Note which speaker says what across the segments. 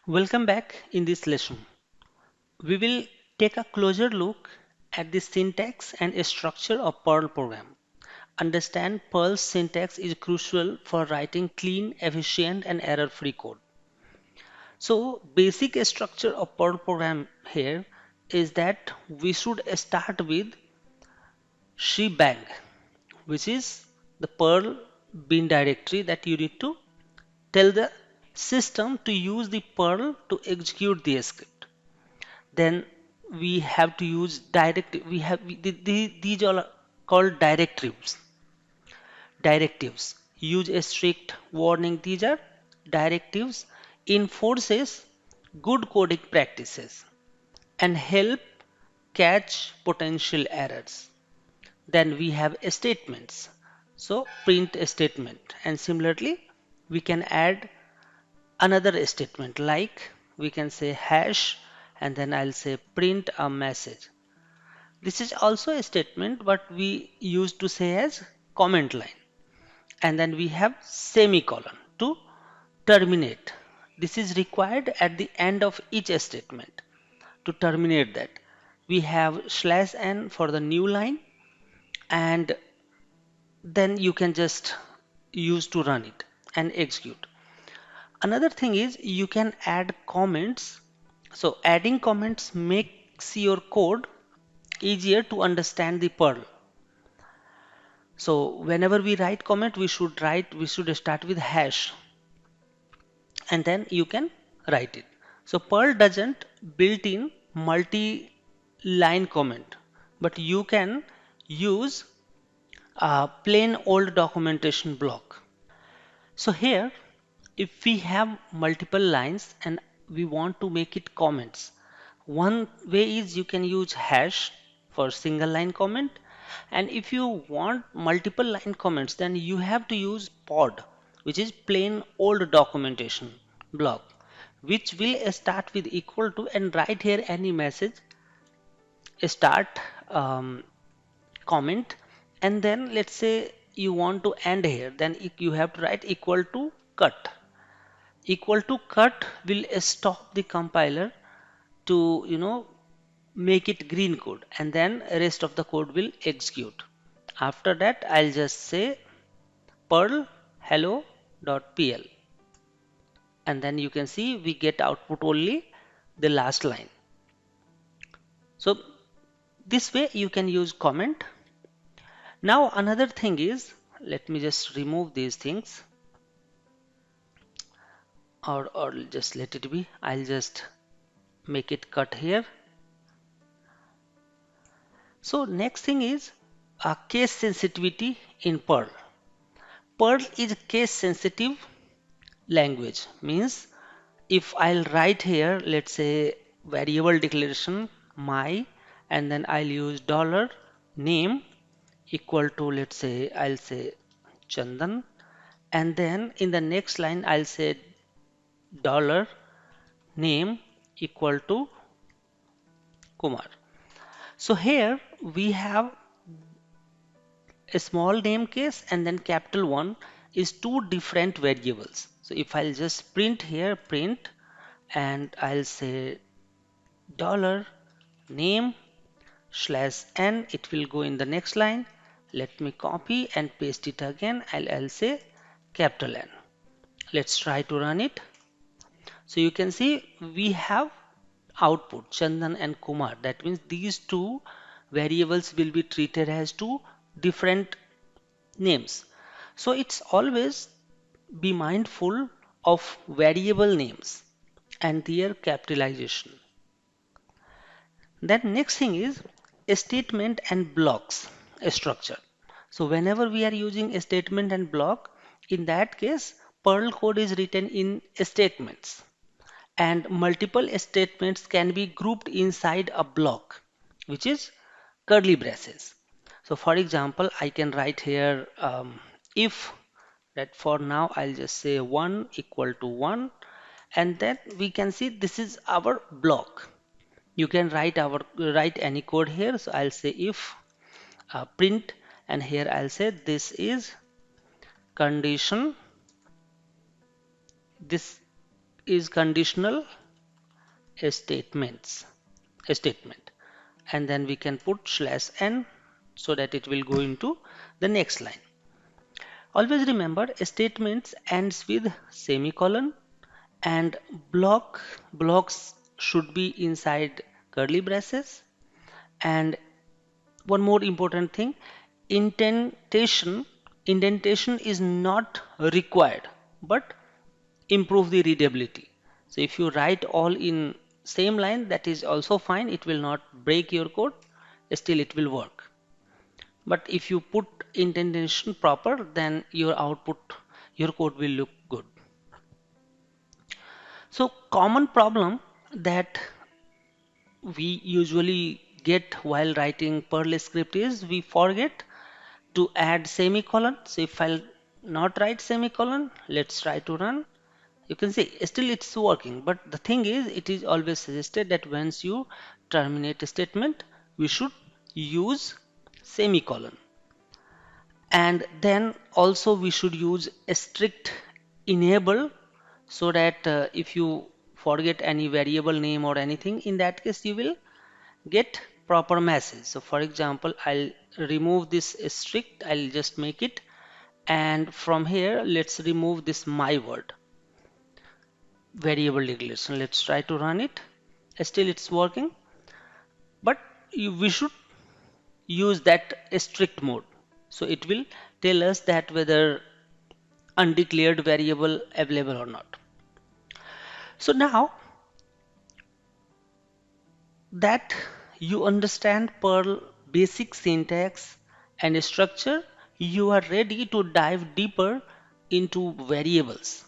Speaker 1: Welcome back. In this lesson. We will take a closer look at the syntax and structure of Perl program. Understand Perl's syntax is crucial for writing clean, efficient and error-free code. So basic structure of Perl program here is that we should start with shebang, which is the Perl bin directory that you need to tell the system to use the Perl to execute the script. Then we have to use these all are called directives use a strict warning. These are directives enforces good coding practices and help catch potential errors. Then we have statements, so print a statement, and similarly we can add another statement like we can say hash and then I'll say print a message. This is also a statement but we used to say as comment line. And then we have semicolon to terminate. This is required at the end of each statement to terminate that. We have slash n for the new line, and then you can just use to run it and execute. Another thing is you can add comments. So adding comments makes your code easier to understand the Perl. So whenever we write comment, we should start with hash and then you can write it. So Perl doesn't built in multi-line comment, but you can use a plain old documentation block. So here, if we have multiple lines and we want to make it comments, one way is you can use hash for single line comment, and if you want multiple line comments, then you have to use pod, which is plain old documentation block, which will start with equal to and write here any message, start comment, and then let's say you want to end here, then you have to write equal to cut. Equal to cut will stop the compiler to make it green code, and then rest of the code will execute. After that I'll just say perl hello.pl, and then you can see we get output only the last line. So this way you can use comment. Now another thing is, let me just remove these things, or just let it be. I'll just make it cut here. So next thing is a case sensitivity in Perl. Perl is case sensitive language, means if I'll write here, let's say variable declaration my, and then I'll use dollar name equal to, let's say I'll say Chandan, and then in the next line I'll say dollar name equal to Kumar. So here we have a small name case and then capital one is two different variables. So if I'll just print here, print, and I'll say dollar name slash n, it will go in the next line. Let me copy and paste it again. I'll say capital N. Let's try to run it. So you can see we have output Chandan and Kumar. That means these two variables will be treated as two different names. So it's always be mindful of variable names and their capitalization. Then next thing is a statement and blocks structure. So whenever we are using a statement and block, in that case Perl code is written in statements, and multiple statements can be grouped inside a block, which is curly braces. So for example, I can write here if, that for now I'll just say 1 equal to 1, and then we can see this is our block. You can write any code here. So I'll say if print, and here I'll say this is condition, this is conditional statement, and then we can put /n so that it will go into the next line. Always remember, statements ends with semicolon, and blocks should be inside curly braces. And one more important thing, indentation is not required, but improve the readability. So if you write all in same line, that is also fine, it will not break your code, still it will work. But if you put indentation proper, then your code will look good. So common problem that we usually get while writing Perl script is we forget to add semicolon. So if I'll not write semicolon, let's try to run. You can see still it's working, but the thing is, it is always suggested that once you terminate a statement, we should use semicolon. And then also we should use a strict enable, so that if you forget any variable name or anything, in that case you will get proper message. So for example, I'll remove this strict, I'll just make it, and from here let's remove this my word variable declaration. Let's try to run it. Still it's working, but we should use that strict mode, so it will tell us that whether undeclared variable available or not. So now that you understand Perl basic syntax and structure, you are ready to dive deeper into variables.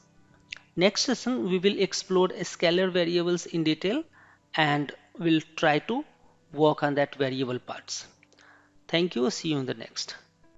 Speaker 1: Next session we will explore scalar variables in detail, and we'll try to work on that variable parts. Thank you. See you in the next.